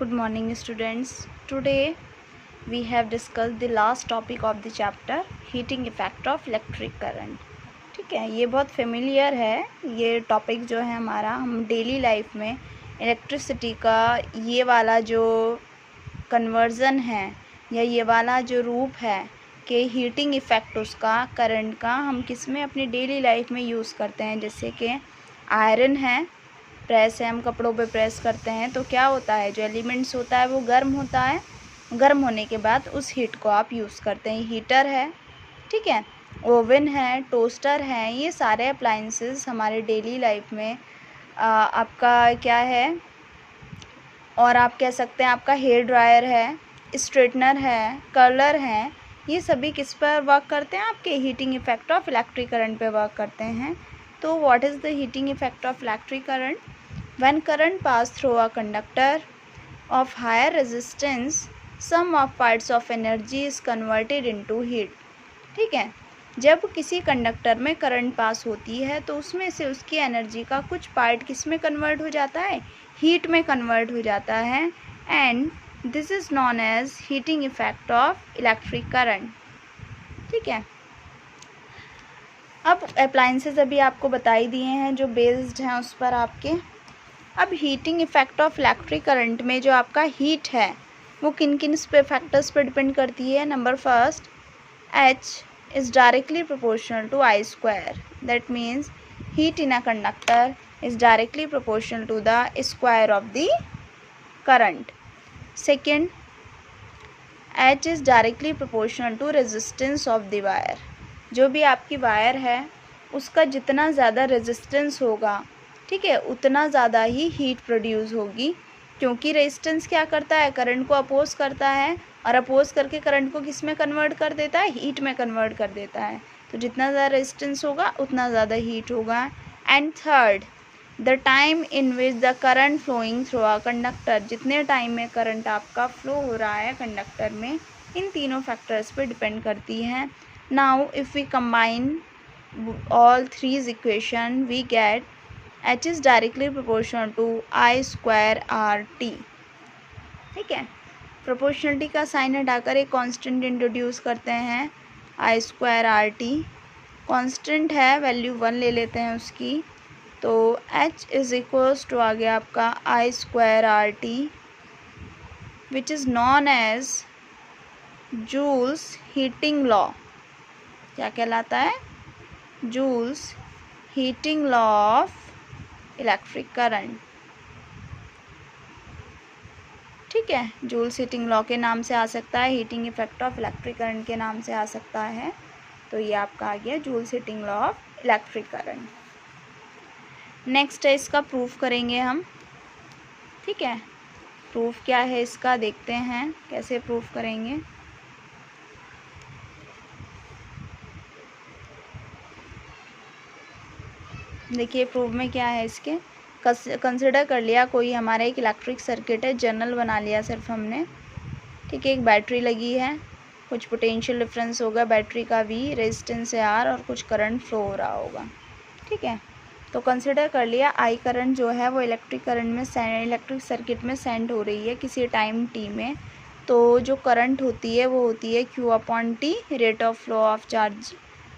Good morning students. Today we have discussed the last topic of the chapter heating effect of electric current. ठीक है, ये बहुत familiar है ये topic जो है हमारा। हम डेली लाइफ में इलेक्ट्रिसिटी का ये वाला जो कन्वर्ज़न है या ये वाला जो रूप है कि हीटिंग इफ़ेक्ट उसका करंट का हम किस में अपनी डेली लाइफ में यूज़ करते हैं। जैसे कि आयरन है, प्रेस है, हम कपड़ों पे प्रेस करते हैं तो क्या होता है, जो एलिमेंट्स होता है वो गर्म होता है। गर्म होने के बाद उस हीट को आप यूज़ करते हैं। हीटर है, ठीक है, ओवन है, टोस्टर है, ये सारे अप्लाइंसेस हमारे डेली लाइफ में आपका क्या है, और आप कह सकते हैं आपका हेयर ड्रायर है, स्ट्रेटनर है, कर्लर है, ये सभी किस पर वर्क करते हैं, आपके heating effect of electric current पे वर्क करते हैं। तो what is the heating effect of electric current? When current pass through a conductor of higher resistance, some of parts of energy is converted into heat. ठीक है, जब किसी conductor में current pass होती है तो उसमें से उसकी एनर्जी का कुछ पार्ट किस में कन्वर्ट हो जाता है, हीट में कन्वर्ट हो जाता है। And this is known as heating effect of electric current. ठीक है, अब अप्लाइंसेस अभी आपको बताई दिए हैं जो बेस्ड हैं उस पर आपके। अब heating effect of electric current में जो आपका हीट है वो किन किन फैक्टर्स पर डिपेंड करती है। Number first, H is directly proportional to I square. That means heat in a conductor is directly proportional to the square of the current. Second, H is directly proportional to resistance of the wire. जो भी आपकी wire है उसका जितना ज़्यादा resistance होगा, ठीक है, उतना ज़्यादा ही हीट प्रोड्यूस होगी, क्योंकि रेजिस्टेंस क्या करता है, करंट को अपोज करता है, और अपोज करके करंट को किस में कन्वर्ट कर देता है, हीट में कन्वर्ट कर देता है। तो जितना ज़्यादा रेजिस्टेंस होगा उतना ज़्यादा हीट होगा। And third, the time in which the current flowing through a conductor, जितने टाइम में करंट आपका फ्लो हो रहा है कंडक्टर में, इन तीनों फैक्टर्स पे डिपेंड करती है। Now if we combine all three equation we get H is directly proportional to I square RT। ठीक है, प्रोपोर्शनलिटी का साइन हटाकर एक कांस्टेंट इंट्रोड्यूस करते हैं, I स्क्वायर RT। कांस्टेंट है, वैल्यू 1 ले लेते हैं उसकी, तो H इज़ इक्वल्स टू आ गया आपका I square RT which is known as Joule's heating law. क्या कहलाता है? Joule's heating law of electric current. ठीक है, जूल्स हीटिंग लॉ के नाम से आ सकता है, heating effect of electric current के नाम से आ सकता है। तो ये आपका आ गया Joule's heating law of electric current. Next है, इसका प्रूफ करेंगे हम। ठीक है, प्रूफ क्या है इसका देखते हैं, कैसे प्रूफ करेंगे। देखिए प्रूफ में क्या है, इसके कंसिडर कर लिया कोई हमारा एक इलेक्ट्रिक सर्किट है, जनरल बना लिया सिर्फ हमने। ठीक है, एक बैटरी लगी है, कुछ पोटेंशियल डिफरेंस होगा बैटरी का V, रेजिस्टेंस है R, और कुछ करंट फ्लो हो रहा होगा। ठीक है, तो कंसिडर कर लिया I करंट जो है वो इलेक्ट्रिक करंट में इलेक्ट्रिक सर्किट में सेंड हो रही है किसी टाइम t में। तो जो करंट होती है वो होती है Q/T, rate of flow of charge.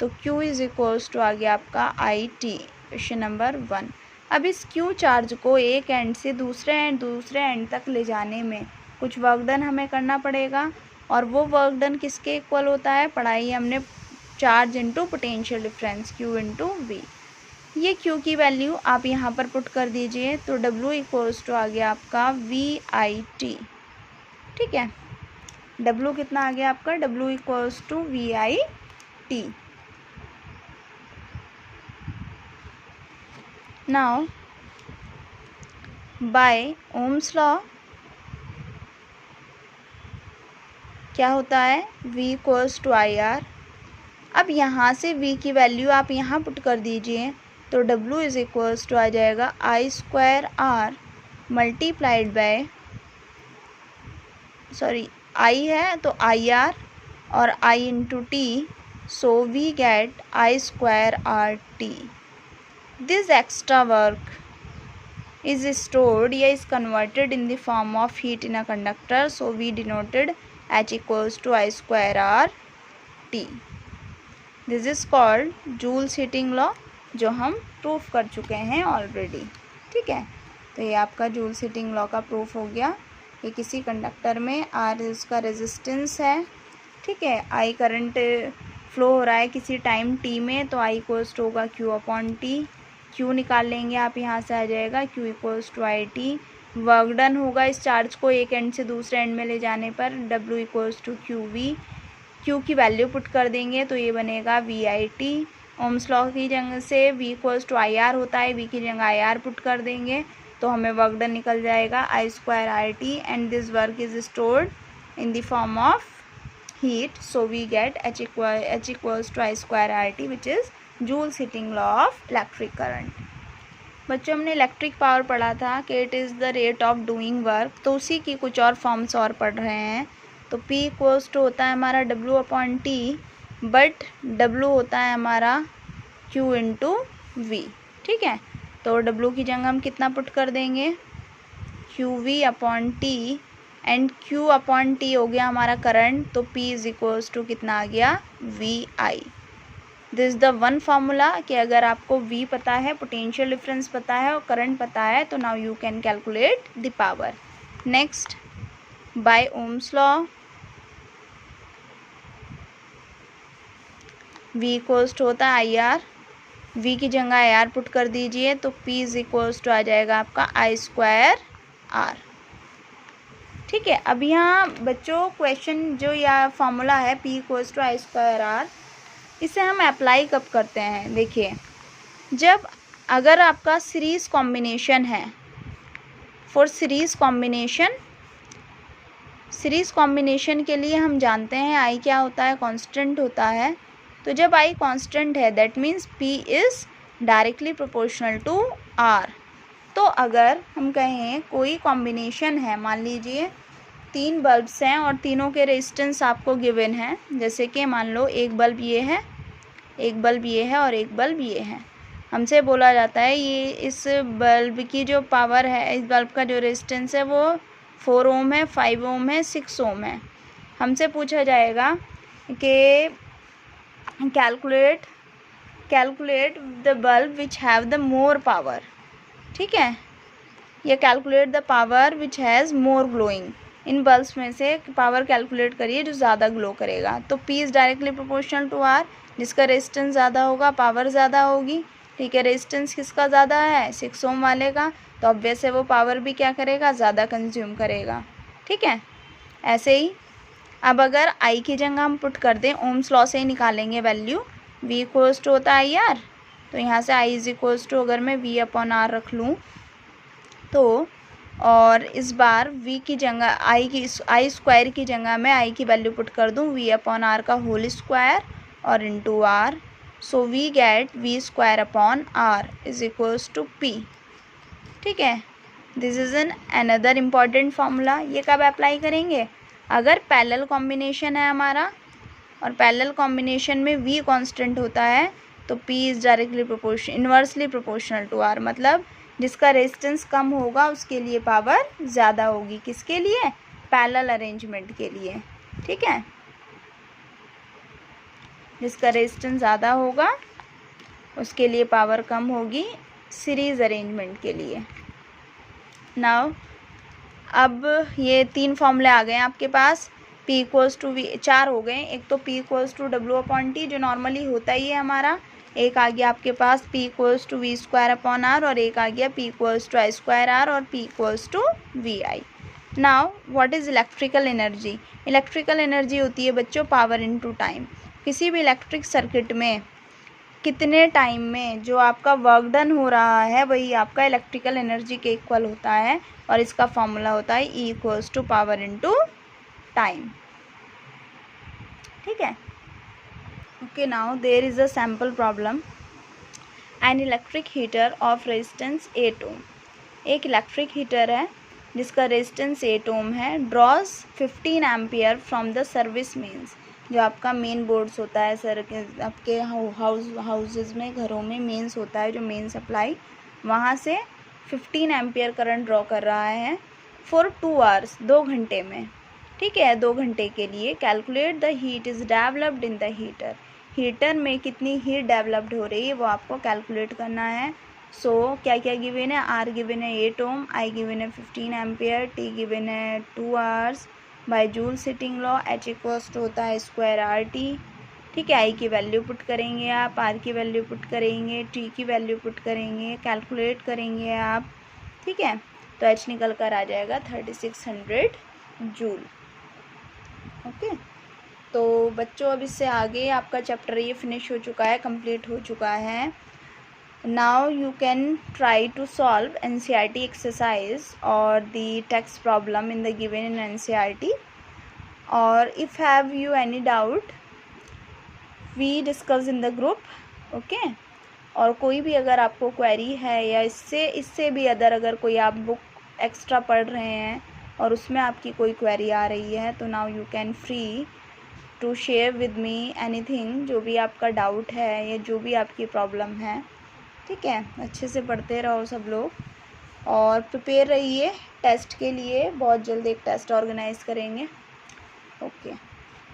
तो Q इज़ इक्वल्स टू आ गया आपका IT, क्वेश्चन नंबर 1। अब इस Q चार्ज को एक एंड से दूसरे एंड तक ले जाने में कुछ वर्क डन हमें करना पड़ेगा, और वो वर्क डन किसके इक्वल होता है, पढ़ाई हमने charge into potential difference, Q into V। ये Q की वैल्यू आप यहाँ पर पुट कर दीजिए, तो W इक्वल्स टू आ गया आपका VIT। ठीक है, W कितना आ गया आपका, W equals to VIT। Now by Ohm's law क्या होता है, V इक्वल्स टू IR। अब यहाँ से V की वैल्यू आप यहाँ पुट कर दीजिए, तो W इज़ इक्वल्स टू आ जाएगा I square R multiplied by, sorry I है तो IR और I into T, so we get I square RT। This extra work is stored या is converted in the form of heat in a conductor, so we denoted H equals to I square R T. This is called Joule's heating law, जो हम proof कर चुके हैं already. ठीक है, तो ये आपका जूल्स हीटिंग लॉ का प्रूफ हो गया. ये किसी कंडक्टर में R उसका रेजिस्टेंस है. ठीक है, I करंट फ्लो हो रहा है किसी टाइम t में, तो I इक्वल्स टू होगा Q अपॉन टी. Q निकाल लेंगे आप, यहाँ से आ जाएगा Q equals to I T. Work done होगा इस चार्ज को एक एंड से दूसरे एंड में ले जाने पर, W equals to Q V. Q की वैल्यू पुट कर देंगे तो ये बनेगा V I T. Ohm's law की जगह से V equals to I R होता है, V की जगह आई आर पुट कर देंगे तो हमें वर्क डन निकल जाएगा I square R T. And this work is stored in the form of heat, so we get H equals to I square RT, which is Joule's heating law of electric current. बच्चों हमने electric power पढ़ा था कि it is the rate of doing work, तो उसी की कुछ और फॉर्म्स और पढ़ रहे हैं. तो P इक्वल्स टू होता है हमारा W upon T, but W होता है हमारा Q इंटू वी. ठीक है, तो W की जगह हम कितना पुट कर देंगे, Q V upon T, and Q upon T हो गया हमारा करंट, तो P इज इक्वल्स टू कितना आ गया, V I. This is the one formula कि अगर आपको V पता है, पोटेंशियल डिफरेंस पता है और करंट पता है, तो now you can calculate the power. Next, by Ohm's law V equals to होता है आई आर. V की जगह आई आर पुट कर दीजिए तो P इज इक्वल्स टू आ जाएगा आपका I स्क्वायर आर. ठीक है, अब यहाँ बच्चों क्वेश्चन जो या फॉर्मूला है P equals to I square R, इसे हम अप्लाई कब करते हैं. देखिए, जब अगर आपका सीरीज़ कॉम्बिनेशन है, फॉर सीरीज़ कॉम्बिनेशन के लिए हम जानते हैं I क्या होता है, कांस्टेंट होता है. तो जब I कांस्टेंट है, that means P is directly proportional to R. तो अगर हम कहें कोई कॉम्बिनेशन है, मान लीजिए 3 बल्ब्स हैं और तीनों के रेजिस्टेंस आपको गिवन है, जैसे कि मान लो एक बल्ब ये है, एक बल्ब ये है और एक बल्ब ये है. हमसे बोला जाता है ये इस बल्ब की जो पावर है, इस बल्ब का जो रेजिस्टेंस है वो 4 ओम है, 5 ओम है, 6 ओम है. हमसे पूछा जाएगा कि calculate the bulb which have the more power. ठीक है, या calculate the power which has more glowing. In bulbs में से पावर कैलकुलेट करिए जो ज़्यादा ग्लो करेगा. तो P is directly proportional to R, जिसका रेजिस्टेंस ज़्यादा होगा पावर ज़्यादा होगी. ठीक है, रेजिस्टेंस किसका ज़्यादा है, 6 ओम वाले का, तो ऑब्वियस है वो पावर भी क्या करेगा, ज़्यादा कंज्यूम करेगा. ठीक है, ऐसे ही अब अगर I की जगह हम पुट कर दें, ओम्स लॉ से ही निकालेंगे वैल्यू, V इक्वल्स टू होता है आई आर. तो यहाँ से I इज इक्वल्स टू अगर मैं V अपॉन आर रख लूँ तो, और इस बार V की जगह I स्क्वायर की जगह मैं I की वैल्यू पुट कर दूँ V अपॉन आर का होल स्क्वायर और into R. So we get V square upon R is equals to P. ठीक है, this is an another important formula. ये कब अप्लाई करेंगे, अगर पैरेलल कॉम्बिनेशन है हमारा और पैरेलल कॉम्बिनेशन में V कांस्टेंट होता है, तो P is directly inversely proportional to R. मतलब जिसका रेजिस्टेंस कम होगा उसके लिए पावर ज़्यादा होगी. किसके लिए, पैरेलल अरेंजमेंट के लिए. ठीक है, जिसका रेजिस्टेंस ज़्यादा होगा उसके लिए पावर कम होगी सीरीज़ अरेंजमेंट के लिए. नाउ अब ये 3 फॉर्मूले आ गए आपके पास. P इक्वल्स टू V 4 हो गए. एक तो P equals to W upon T जो नॉर्मली होता ही है हमारा. एक आ गया आपके पास P equals to V square upon R, और एक आ गया P equals to I square R और P equals to V I. Now what is electrical energy. Electrical energy होती है बच्चों पावर इनटू टाइम. किसी भी इलेक्ट्रिक सर्किट में कितने टाइम में जो आपका वर्क डन हो रहा है वही आपका इलेक्ट्रिकल एनर्जी के इक्वल होता है, और इसका फॉर्मूला होता है E equals to power into time. ठीक है, okay. Now there is a sample problem. An electric heater of resistance 8 ohm. एक इलेक्ट्रिक हीटर है जिसका रेजिस्टेंस 8 ओम है, draws 15 ampere from the service mains. जो आपका मेन बोर्ड्स होता है सर आपके हाउसेज में, घरों में मेंस होता है जो मेन सप्लाई, वहाँ से 15 एम्पियर करंट ड्रॉ कर रहा है फॉर 2 आवर्स, 2 घंटे में, ठीक है, 2 घंटे के लिए। Calculate the heat is developed in the heater, heater में कितनी हीट डेवलप्ड हो रही है वो आपको कैलकुलेट करना है। सो क्या क्या गिवन है, आर गिवन है 8 ओम, आई गिवन है 15 एम्पियर, टी गिवन है 2 hours, by Joule heating law H equals to होता है स्क्वायर आर टी, ठीक है। आई की वैल्यू पुट करेंगे आप, आर की वैल्यू पुट करेंगे, टी की वैल्यू पुट करेंगे, कैलकुलेट करेंगे आप, ठीक है। तो एच निकल कर आ जाएगा 3600 जूल। ओके, तो बच्चों अब इससे आगे आपका चैप्टर ये फिनिश हो चुका है, कंप्लीट हो चुका है। Now you can try to solve NCERT exercise और the text problem in the given in NCERT, और if have you any doubt we discuss in the group, okay. और कोई भी अगर आपको क्वेरी है या इससे भी अगर कोई आप बुक एक्स्ट्रा पढ़ रहे हैं और उसमें आपकी कोई क्वेरी आ रही है, तो now you can free to share with me anything, जो भी आपका डाउट है या जो भी आपकी प्रॉब्लम है, ठीक है। अच्छे से पढ़ते रहो सब लोग और प्रिपेयर रहिए टेस्ट के लिए, बहुत जल्द एक टेस्ट ऑर्गेनाइज करेंगे, ओके।